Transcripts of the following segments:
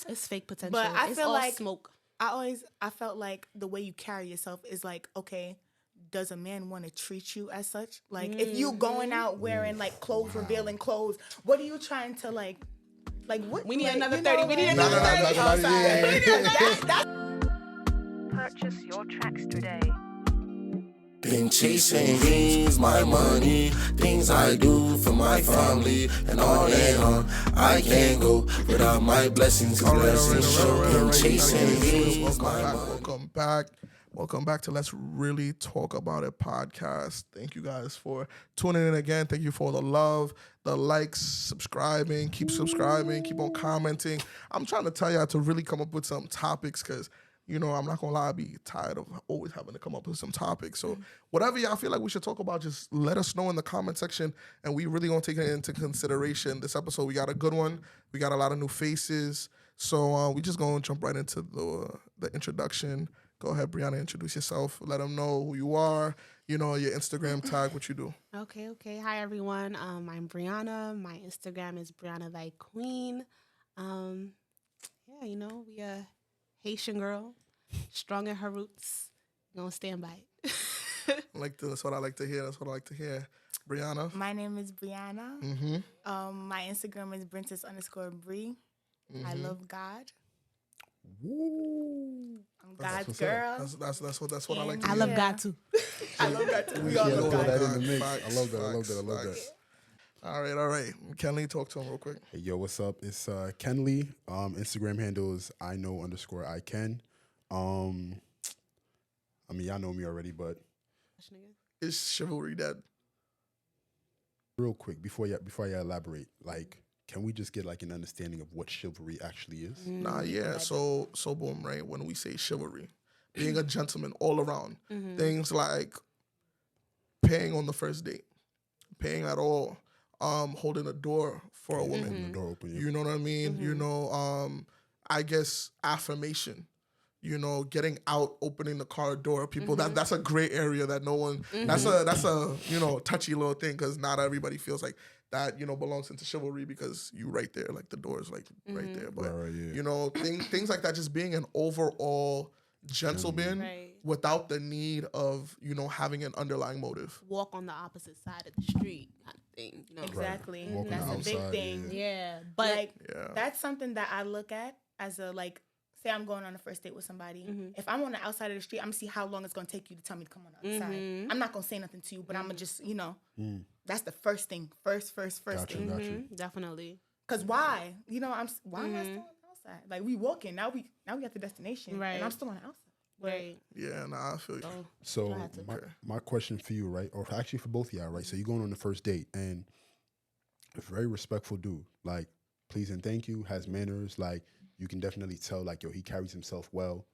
It's fake potential. But I it's feel all like smoke. I felt like the way you carry yourself is like, okay, does a man want to treat you as such? Like, if you going out wearing like clothes, revealing clothes, what are you trying to like what? We need like, another 30. We need No, another 30. no, yeah. Purchase your tracks today. Been chasing dreams, my money, things I do for my family, and on and on. I can't go without my blessings. All right. Been chasing dreams, my money. Welcome back to Let's Really Talk About It podcast. Thank you guys for tuning in again. Thank you for the love, the likes, subscribing. Keep subscribing, keep on commenting. I'm trying to tell y'all to really come up with some topics because, you know, I'm not going to lie, I be tired of always having to come up with some topics. So whatever y'all feel like we should talk about, just let us know in the comment section, and we really going to take it into consideration. This episode, we got a good one. We got a lot of new faces. So we just going to jump right into the introduction. Go ahead, Brianna, introduce yourself. Let them know who you are, you know, your Instagram tag, what you do. Okay. Hi, everyone. I'm Brianna. My Instagram is Brianna Thy Queen. Yeah, you know, we a Haitian girl, strong in her roots. Gonna stand by it. That's what I like to hear. Brianna. My name is Brianna. Mm-hmm. My Instagram is Brintis_Brie. Mm-hmm. I love God. Woo. I'm God's girl. That's what I like to I hear. love God too. I love God too. We all love throw God. that in the mix. Facts, I love that. All right. Kenley, talk to him real quick. Hey, yo, what's up? It's Ken Lee. Instagram handle is I know_I_Ken. I mean, y'all know me already, but Is chivalry dead? real quick, before I elaborate, like, can we just get like an understanding of what chivalry actually is? Nah, yeah. So boom, right? When we say chivalry, being a gentleman all around, things like paying on the first date, paying at all, holding a door for a woman. The door open. You know what I mean? You know, I guess affirmation. You know, getting out, opening the car door. People, that's a gray area that no one. That's a you know, touchy little thing because not everybody feels like that, you know, belongs into chivalry because you right there, like the door is like right there. But Right, yeah. you know, things like that, just being an overall gentleman Right. without the need of, you know, having an underlying motive. Walk on the opposite side of the street kind of thing. You know? Exactly. Walk on That's the a big outside, thing. Yeah, but Like, Yeah. that's something that I look at as a, like, say I'm going on a first date with somebody. If I'm on the outside of the street, I'm going to see how long it's going to take you to tell me to come on the outside. I'm not going to say nothing to you, but I'm going to just, you know, that's the first thing. First Gotcha, thing. gotcha. definitely. Because why? You know, why am I still on the outside? Like, we walking. Now we at the destination. Right. And I'm still on the outside. Right. Yeah, nah, I feel you. So I had to- my question for you, right, or actually for both of y'all, right? So you're going on the first date, and a very respectful dude, like, please and thank you, has manners, like, you can definitely tell, like, yo, he carries himself well,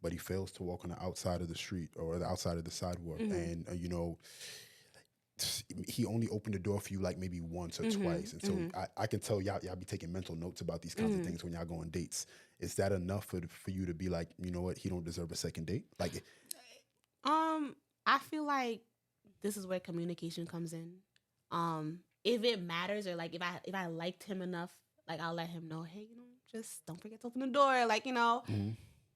but he fails to walk on the outside of the street or the outside of the sidewalk, and you know, he only opened the door for you like maybe once or twice, and so I can tell y'all be taking mental notes about these kinds of things when y'all go on dates. Is that enough for you to be like, you know what, he don't deserve a second date? Like, I feel like this is where communication comes in. If it matters, or like if I liked him enough, like I'll let him know, hey, you know, just don't forget to open the door. Like, you know,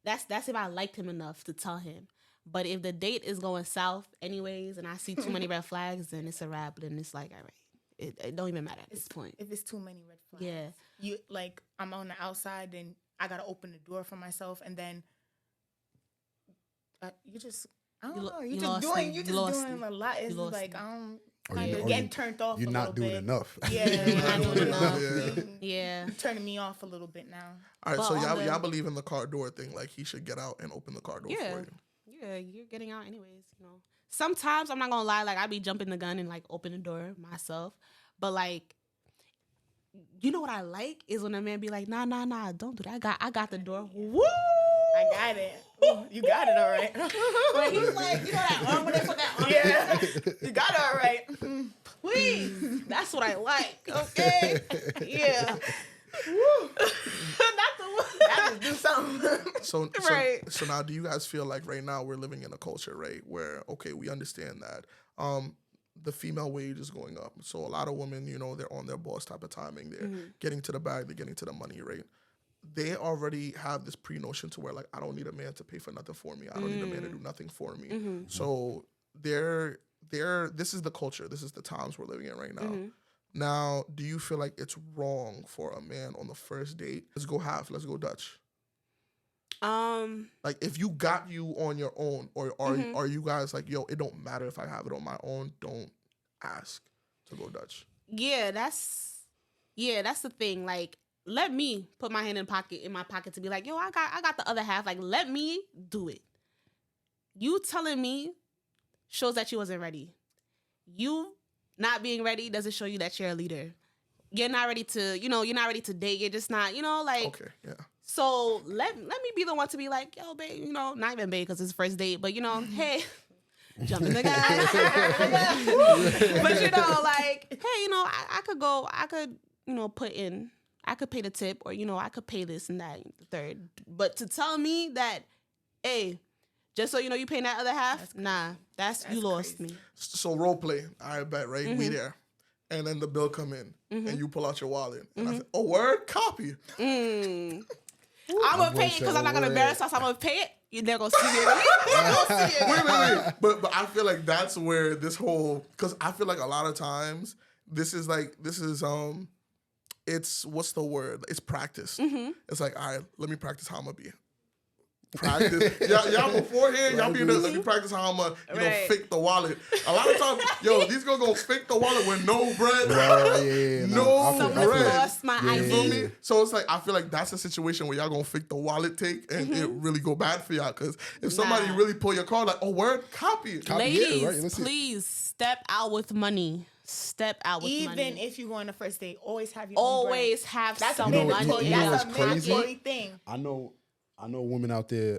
that's if I liked him enough to tell him. But if the date is going south anyways, and I see too many red flags, then it's a wrap. Then it's like, all right, it don't even matter at this point. If it's too many red flags. Yeah. You, like, I'm on the outside, then I got to open the door for myself, and then you just, I don't know, you just doing a lot. It's like, Or getting turned off you're a not little doing bit. enough. Yeah, You're not doing enough. You're turning me off a little bit now. All right, But so on y'all believe in the car door thing, like he should get out and open the car door for you. Yeah, you're getting out anyways, you know. Sometimes, I'm not gonna lie, like I be jumping the gun and like open the door myself. But like, you know what I like is when a man be like, nah, don't do that. I got the door. Woo! I got it. Ooh, you got it all right. But he's like, you know that arm when they put that arm. Yeah, you got it all right. Please. That's what I like. Okay. Yeah. Woo. Not the one. That just do something. So, Right. so now, do you guys feel like right now we're living in a culture, right, where okay, we understand that the female wage is going up, so a lot of women, you know, they're on their boss type of timing, they're getting to the bag, they're getting to the money, right? they already have this pre-notion to where like I don't need a man to pay for nothing for me. I don't need a man to do nothing for me. So this is the culture. This is the times we're living in right now. Now, do you feel like it's wrong for a man on the first date? Let's go half. Let's go Dutch. Like if you got you on your own, or are you guys like, yo, it don't matter if I have it on my own. Don't ask to go Dutch. Yeah, that's the thing. Like, let me put my hand in my pocket to be like, yo, I got the other half. Like, let me do it. You telling me shows that you wasn't ready. You not being ready doesn't show you that you're a leader. You're not ready to, you're not ready to date. You're just not, like. Okay, yeah. So let me be the one to be like, yo, babe, not even babe because it's first date, but hey, jump in the guy. But like, hey, I could go, I could, I could pay the tip, or I could pay this and that, the third. But to tell me that, hey, just so you paying that other half, that's you lost me. So role play, I bet, right? We there. And then the bill come in, and you pull out your wallet. And I say, oh, word? Copy. I'm going to pay it because I'm not going to embarrass us. I'm going to pay it. You're never going to see it. Wait. But I feel like that's where this whole, because I feel like a lot of times, it's, what's the word? It's practice. It's like, all right, let me practice how I'm going to be. Practice. y'all beforehand, y'all be in there, let me practice how I'm going to fake the wallet. A lot of times, these girls going to fake the wallet with no bread. No bread. Lost my ID. Feel me? So it's like, I feel like that's a situation where y'all going to fake the wallet take and it really go bad for y'all. Because if somebody really pull your card, like, oh, word, copy. Ladies, please step out with money. Step out with money. Even if you go on a first date, always have your always own have that's some money. That's a mandatory thing. I know women out there,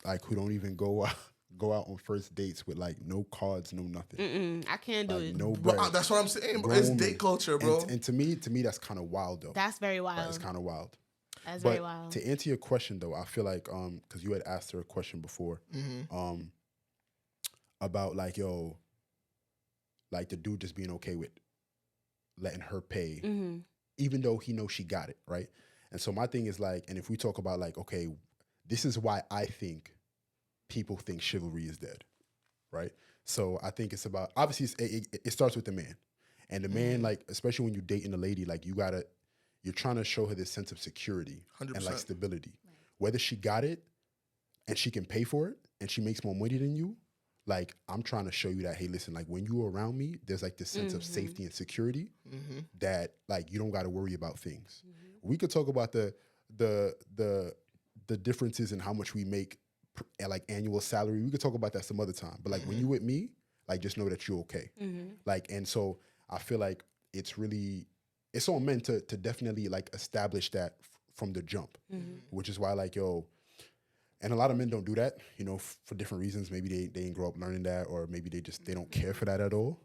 like who don't even go out on first dates with like no cards, no nothing. I can't do it. No bread. Bro, that's what I'm saying, bro. It's date culture, bro. And to me, that's kind of wild, though. That's very wild. Right, it's kind of wild. That's very wild. To answer your question, though, I feel like because you had asked her a question before, about like like the dude just being okay with letting her pay, even though he knows she got it, right? And so my thing is like, and if we talk about like, okay, this is why I think people think chivalry is dead, right? So I think it's about, obviously it starts with the man. And the man, like, especially when you're dating a lady, like you're trying to show her this sense of security 100%. And like stability. Right. Whether she got it and she can pay for it and she makes more money than you, like, I'm trying to show you that, hey, listen, like, when you're around me, there's, like, this sense of safety and security that, like, you don't got to worry about things. We could talk about the differences in how much we make, like, annual salary. We could talk about that some other time. But, like, when you with me, like, just know that you're okay. Like, and so I feel like it's on men to definitely, like, establish that from the jump, which is why, like, and a lot of men don't do that, for different reasons. Maybe they didn't grow up learning that, or maybe they don't care for that at all.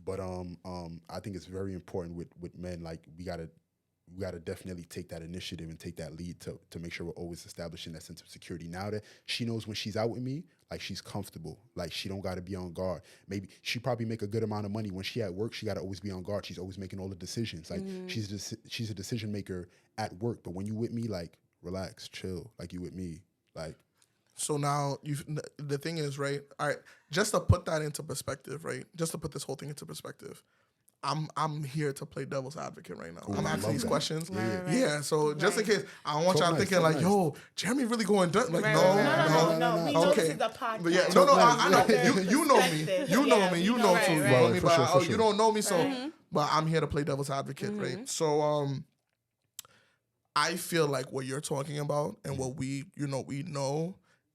But I think it's very important with men. Like we gotta definitely take that initiative and take that lead to make sure we're always establishing that sense of security. Now that she knows when she's out with me, like she's comfortable, like she don't gotta be on guard. Maybe she probably make a good amount of money when she at work. She gotta always be on guard. She's always making all the decisions. Like she's a decision maker at work. But when you with me, like relax, chill. Like you with me. Like, so now the thing is, right? All right, just to put that into perspective, right? Just to put this whole thing into perspective, I'm here to play devil's advocate right now. Ooh, I'm asking these questions. Right. Yeah, so just in case, I don't want y'all thinking like, yo, Jeremy really going done. Like, No. We know this is a podcast. But yeah, I know. You know me. You know me. You know too. Right. For sure. You don't know me, so, but I'm here to play devil's advocate, right? So, I feel like what you're talking about and what we know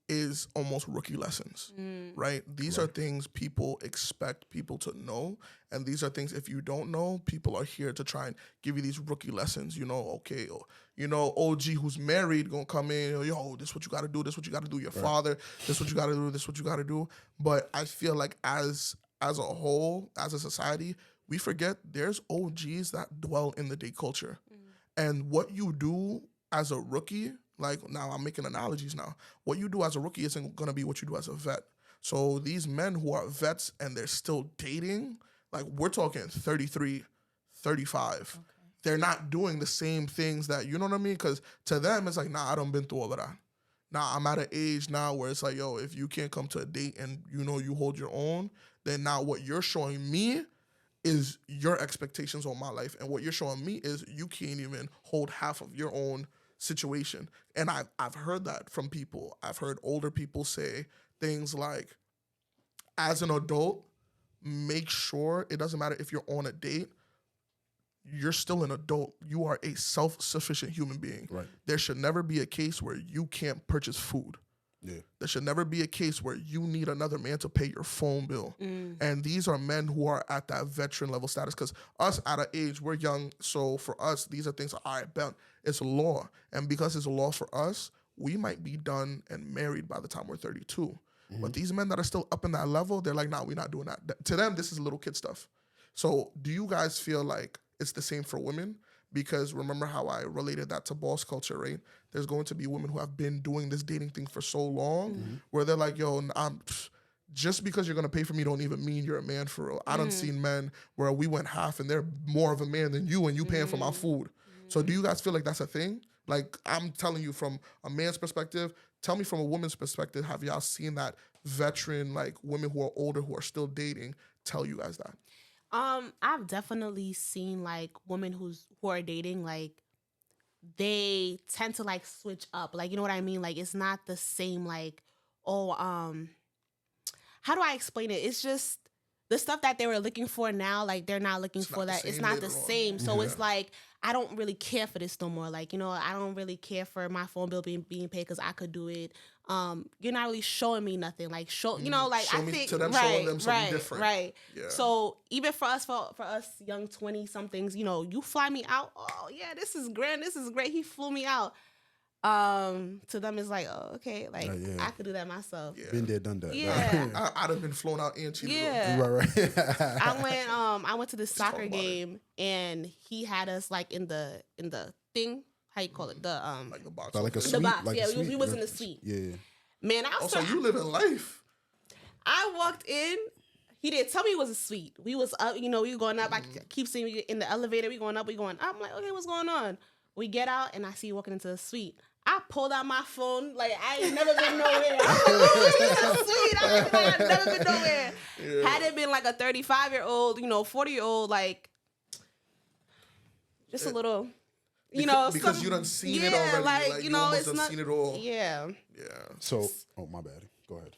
is almost rookie lessons, right? These are things people expect people to know, and these are things, if you don't know, people are here to try and give you these rookie lessons, okay, OG who's married gonna come in, yo, this what you gotta do, this what you gotta do, your father, this what you gotta do, this what you gotta do. But I feel like as a whole, as a society, we forget there's OGs that dwell in the date culture. And what you do as a rookie, like now I'm making analogies now, what you do as a rookie isn't going to be what you do as a vet. So these men who are vets and they're still dating, like we're talking 33, 35. Okay. they're not doing the same things that, you know what I mean? Because to them, it's like, nah, I done been through all of that. Now I'm at an age now where it's like, yo, if you can't come to a date and you know you hold your own, then now what you're showing me is your expectations on my life. And what you're showing me is you can't even hold half of your own situation. And I've heard that from people. I've heard older people say things like, as an adult, make sure it doesn't matter if you're on a date, you're still an adult. You are a self-sufficient human being. Right. There should never be a case where you can't purchase food. Yeah. There should never be a case where you need another man to pay your phone bill. And these are men who are at that veteran level status, because us at an age, we're young. So for us, these are things, all right, bet it's a law. And because it's a law for us, we might be done and married by the time we're 32. But these men that are still up in that level, they're like, nah, we're not doing that. To them, this is little kid stuff. So do you guys feel like it's the same for women? Because remember how I related that to boss culture, right? There's going to be women who have been doing this dating thing for so long where they're like, yo, just because you're going to pay for me don't even mean you're a man for real. I done seen men where we went half and they're more of a man than you and you paying for my food. So do you guys feel like that's a thing? Like, I'm telling you from a man's perspective, tell me from a woman's perspective, have y'all seen that veteran, like women who are older, who are still dating, tell you guys that? I've definitely seen like women who are dating, like they tend to like switch up. Like, you know what I mean? Like, it's not the same, like, oh, how do I explain it? It's just the stuff that they were looking for now, like they're not looking for that. It's not the same. So it's like, I don't really care for this no more. Like, you know, I don't really care for my phone bill being paid because I could do it. You're not really showing me nothing. Like, you know, like Show I me think to them, right, showing them something different. Right. Yeah. So even for us young 20 somethings, you know, you fly me out. Oh yeah, this is grand. This is great. He flew me out. To them it's like, oh, okay, like I could do that myself. Yeah. Been there, done that. Yeah. I'd have been flown out and cheated. Yeah. Right. I went to this talk soccer about it. game and he had us like in the thing, how you call it? The Like the box. Like a office. suite. box, like yeah, a we suite, was yeah. in the suite. Yeah. Man, I was So you live in life. I walked in. He didn't tell me it was a suite. We was up, you know, we were going up. I keep seeing you in the elevator. We going up, we going up. I'm like, okay, what's going on? We get out and I see you walking into the suite. I pulled out my phone like I ain't never been nowhere. I'm like, oh, this is a suite. I'm like, I've never been nowhere. Yeah. Had it been like a 35-year-old, you know, 40-year-old, like just a little, you know, because some- you done seen it yeah, already. like, you know, almost it's done not seen it all. Yeah. Yeah. So, oh, my bad. Go ahead.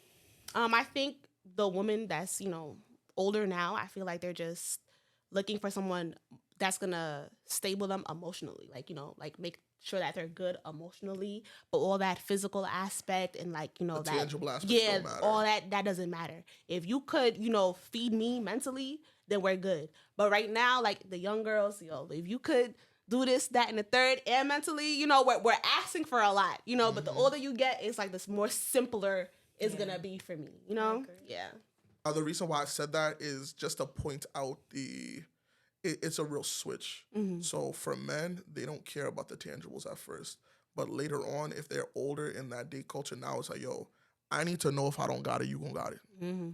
I think the woman that's, you know, older now, I feel like they're just looking for someone that's gonna stable them emotionally, like, you know, like make sure that they're good emotionally, but all that physical aspect and like, you know, The that tangible aspects yeah, don't matter. all that doesn't matter. If you could, you know, feed me mentally, then we're good. But right now, like the young girls, you know, if you could do this, that, and the third, and mentally, you know, we're asking for a lot, you know, but the older you get, it's like this more simpler it's gonna be for me, you know? Yeah. The reason why I said that is just to point out it's a real switch. So for men, they don't care about the tangibles at first. But later on, if they're older in that date culture, now it's like, yo, I need to know if I don't got it, you gonna got it.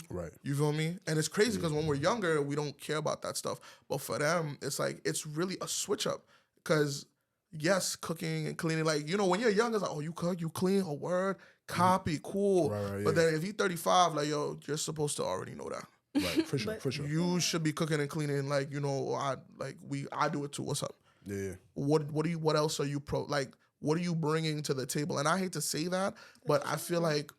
Right. You feel me? And it's crazy because when we're younger, we don't care about that stuff. But for them, it's like, it's really a switch up. Because yes, cooking and cleaning, like, you know, when you're young, it's like, oh, you cook, you clean, a word, copy, cool. Right, But then if you're 35, like, yo, you're supposed to already know that. Right. For sure. For sure. You should be cooking and cleaning, like, you know, I do it too. What's up? Yeah. What else are you what are you bringing to the table? And I hate to say that, but I feel like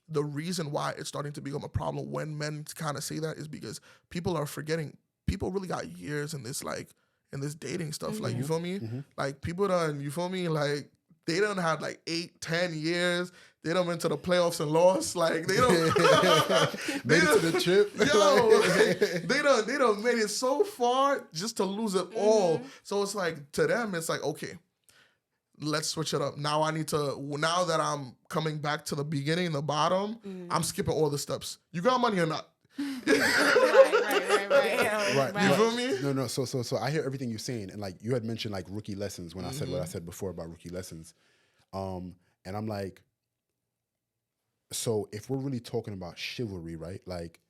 the reason why it's starting to become a problem when men kind of say that is because people are forgetting. People really got years in this, like, in this dating stuff. Like, you feel me? Like, people done, you feel me? Like, they done had like 8-10 years. They done went to the playoffs and lost. Like, they don't Made it to the chip. Yo, they done made it so far just to lose it all. So it's like, to them, it's like, okay, let's switch it up. Now now that I'm coming back to the beginning, the bottom, I'm skipping all the steps. You got money or not? Right. You feel me? No. So I hear everything you're saying, and like you had mentioned like rookie lessons when I said what I said before about rookie lessons, and I'm like, so if we're really talking about chivalry, right? Like,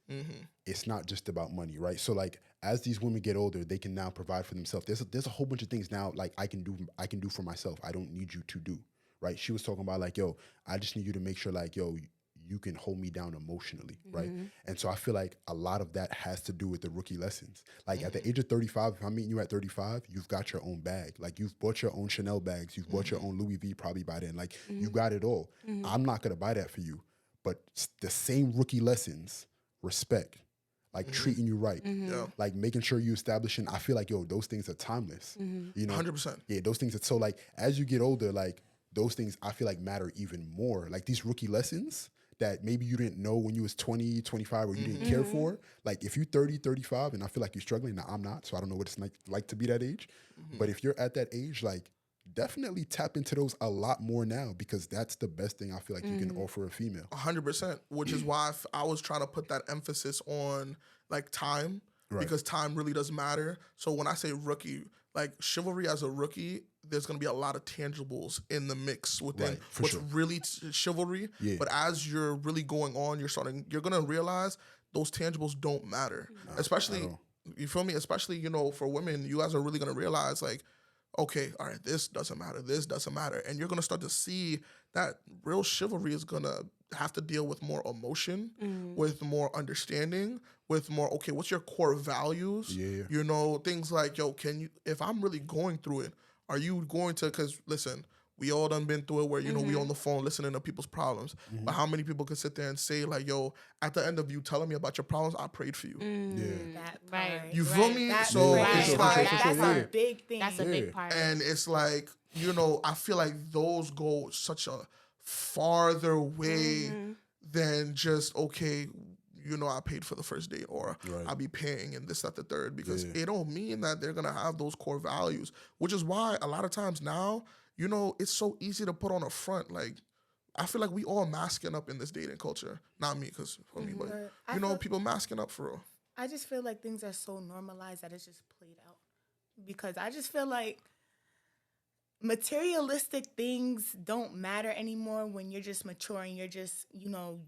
it's not just about money, right? So like as these women get older, they can now provide for themselves. There's a whole bunch of things now like I can do for myself. I don't need you to do, right? She was talking about like, yo, I just need you to make sure like, yo, you can hold me down emotionally, right? And so I feel like a lot of that has to do with the rookie lessons. Like at the age of 35, if I'm meeting you at 35, you've got your own bag. Like you've bought your own Chanel bags, you've bought your own Louis V probably by then. Like you got it all. I'm not gonna buy that for you, but the same rookie lessons, respect, like treating you right, Yeah. like making sure you establishing. I feel like, yo, those things are timeless. You know, 100%. yeah, those things are so like as you get older, like those things I feel like matter even more. Like these rookie lessons that maybe you didn't know when you was 20, 25 or you didn't care for. Like if you're 30, 35 and I feel like you're struggling, now I'm not, so I don't know what it's like to be that age. But if you're at that age, like definitely tap into those a lot more now because that's the best thing I feel like you can offer a female. 100%, which is why I was trying to put that emphasis on like time, because time really does matter. So when I say rookie, like chivalry as a rookie, there's going to be a lot of tangibles in the mix within what's really chivalry. Yeah. But as you're really going on, you're going to realize those tangibles don't matter. Especially, you feel me? Especially, you know, for women, you guys are really going to realize like, okay, all right, this doesn't matter. This doesn't matter. And you're going to start to see that real chivalry is going to have to deal with more emotion, with more understanding, with more, okay, what's your core values? Yeah. You know, things like, yo, if I'm really going through it, are you going to, because listen, we all done been through it where, you know, we on the phone listening to people's problems. But how many people can sit there and say like, yo, at the end of you telling me about your problems, I prayed for you. That part. You feel me? That's So it's like, that's a big thing. That's a big part. And it's like, you know, I feel like those go such a farther way than just, okay, you know, I paid for the first date or I'll be paying and this, that, the third, because it don't mean that they're going to have those core values, which is why a lot of times now, you know, it's so easy to put on a front. Like, I feel like we all masking up in this dating culture. Not me, because for me, but you know, people masking up for real. I just feel like things are so normalized that it's just played out. Because I just feel like materialistic things don't matter anymore when you're just maturing. You're just, you know,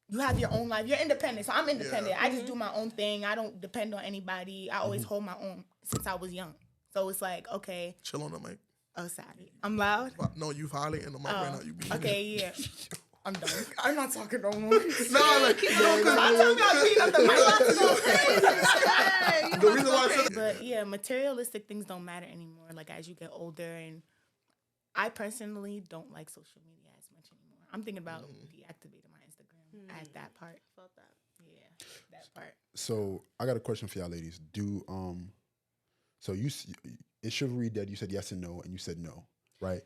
you have your own life. You're independent. So I'm independent. I just do my own thing. I don't depend on anybody. I always hold my own since I was young. So it's like, okay. Chill on the mic. Oh, sorry. I'm loud? No, you violating the mic right now. You being okay, yeah. I'm done. I'm not talking no more. No, like, I'm talking about being up the mic. The reason why I said But yeah, materialistic things don't matter anymore, like as you get older. And I personally don't like social media as much anymore. I'm thinking about deactivating my Instagram at that part. Felt that. Yeah, that part. So I got a question for y'all ladies. So is chivalry dead? You said yes and no, and you said no, right?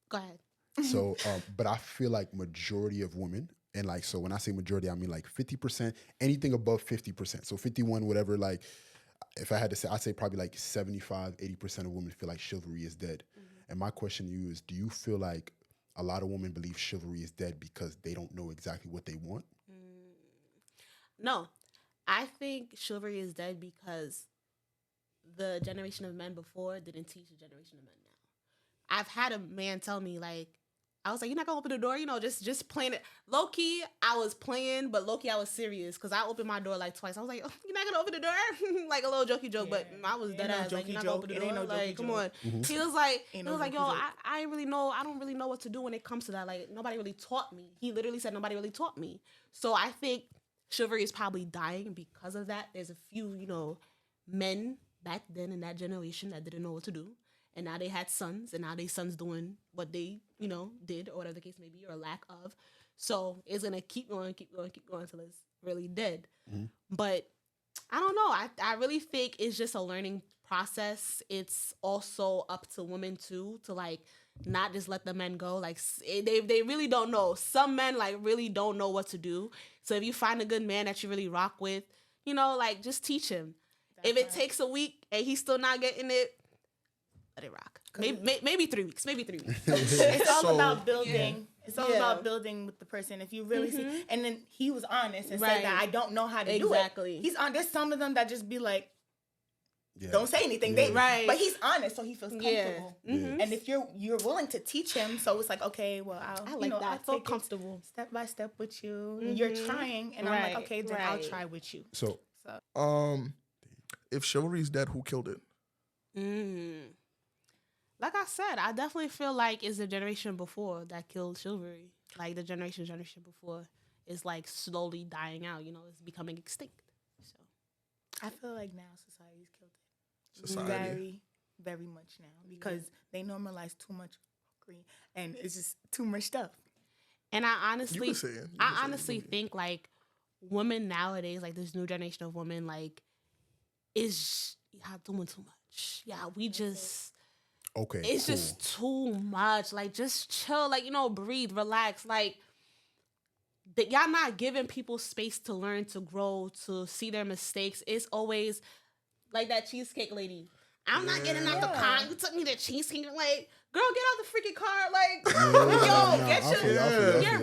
Go ahead. So, but I feel like majority of women, and like, so when I say majority, I mean like 50%, anything above 50%. So 51, whatever, like, if I had to say, I'd say probably like 75, 80% of women feel like chivalry is dead. And my question to you is, do you feel like a lot of women believe chivalry is dead because they don't know exactly what they want? No. I think chivalry is dead because the generation of men before didn't teach the generation of men now. I've had a man tell me, like, I was like, you're not gonna open the door, you know, just playing it. Low key, I was playing, but low key, I was serious because I opened my door like twice. I was like, oh, you're not gonna open the door? Like a little jokey joke, but I was dead ass, like, you're not gonna open the door? No like, come on. He was like, yo, I don't really know what to do when it comes to that. Like, nobody really taught me. He literally said nobody really taught me. So I think chivalry is probably dying because of that. There's a few, you know, men back then in that generation that didn't know what to do. And now they had sons, and now they sons doing what they, you know, did, or whatever the case may be, or lack of. So it's going to keep going until it's really dead. But I don't know. I really think it's just a learning process. It's also up to women, too, to, like, not just let the men go. Like, they really don't know. Some men, like, really don't know what to do. So if you find a good man that you really rock with, you know, like, just teach him. If it takes a week and he's still not getting it, let it rock. Maybe 3 weeks. It's all about building. Yeah. It's all about building with the person. If you really see, and then he was honest and said that I don't know how to do it. He's on. There's some of them that just be like, don't say anything. But he's honest, so he feels comfortable. And if you're willing to teach him, so it's like, okay, well, I'll feel comfortable step by step with you. You're trying, and I'm like, okay, then I'll try with you. So So If chivalry is dead, who killed it? Like I said, I definitely feel like it's the generation before that killed chivalry. Like the generation before is like slowly dying out. You know, it's becoming extinct. So I feel like now society's killed it. Society. Very, very much now because they normalize too much fuckery and it's just too much stuff. And I honestly, You can say it. You I can say it. honestly think like women nowadays, like this new generation of women, like is doing too much. Yeah, we just. Okay, It's cool. just too much. Like, just chill. Like, you know, breathe, relax. Like, y'all not giving people space to learn, to grow, to see their mistakes. It's always like that cheesecake lady. I'm not getting out the car. You took me to cheesecake. Like, girl, get out the freaking car. Like,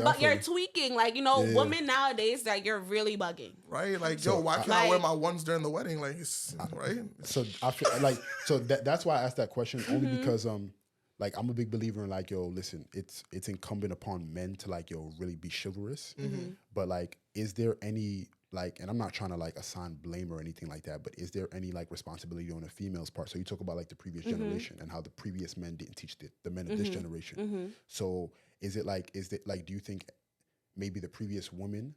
get you're tweaking. Like, you know, women nowadays, like, you're really bugging. Right? Like, yo, why can't I wear my ones during the wedding? Like, it's, right? So I feel like that's why I asked that question only because like I'm a big believer in like, yo, listen, it's incumbent upon men to like, yo, really be chivalrous. But like, is there any like, and I'm not trying to like assign blame or anything like that, but is there any like responsibility on a female's part? So you talk about like the previous generation and how the previous men didn't teach the men of this generation. So is it like, do you think maybe the previous women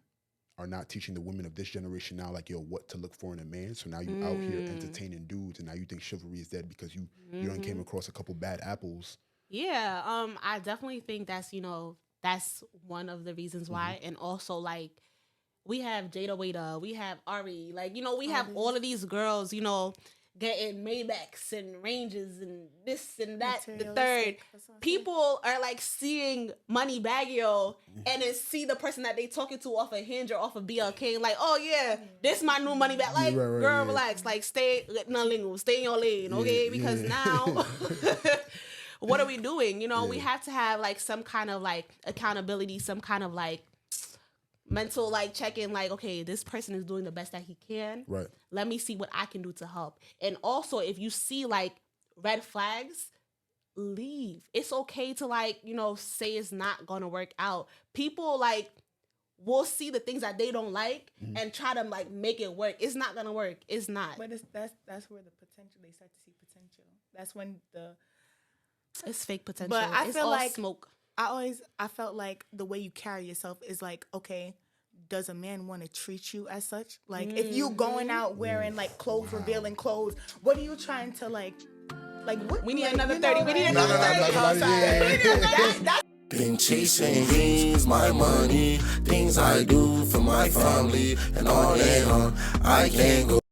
are not teaching the women of this generation now, like, yo, what to look for in a man? So now you out here entertaining dudes and now you think chivalry is dead because you done came across a couple bad apples. Yeah, I definitely think that's, you know, that's one of the reasons why. And also, like, we have Jada Waiter, we have Ari, like, you know, we have all of these girls, you know, getting Maybachs and Ranges and this and that, the third. People are like seeing Money Baggio and then see the person that they talking to off of Hinge or off of BLK and like, oh yeah, this my new money bag. Like, girl, relax, like stay in your lane, okay? Because now what are we doing? You know, we have to have like some kind of like accountability, some kind of like mental like check-in, like, okay, this person is doing the best that he can. Right. Let me see what I can do to help. And also, if you see like red flags, leave. It's okay to like, you know, say it's not gonna work out. People like will see the things that they don't like and try to like make it work. It's not gonna work. It's not. But that's where the potential, they start to see potential. That's when it's fake potential. But I it's feel all like smoke. I felt like the way you carry yourself is like, okay, does a man want to treat you as such? Like, if you going out wearing like clothes, revealing clothes, what are you trying to like what? We need like, another you 30. know, We need like- another 30. Been chasing dreams, my money, things I do for my family, and on I can't go.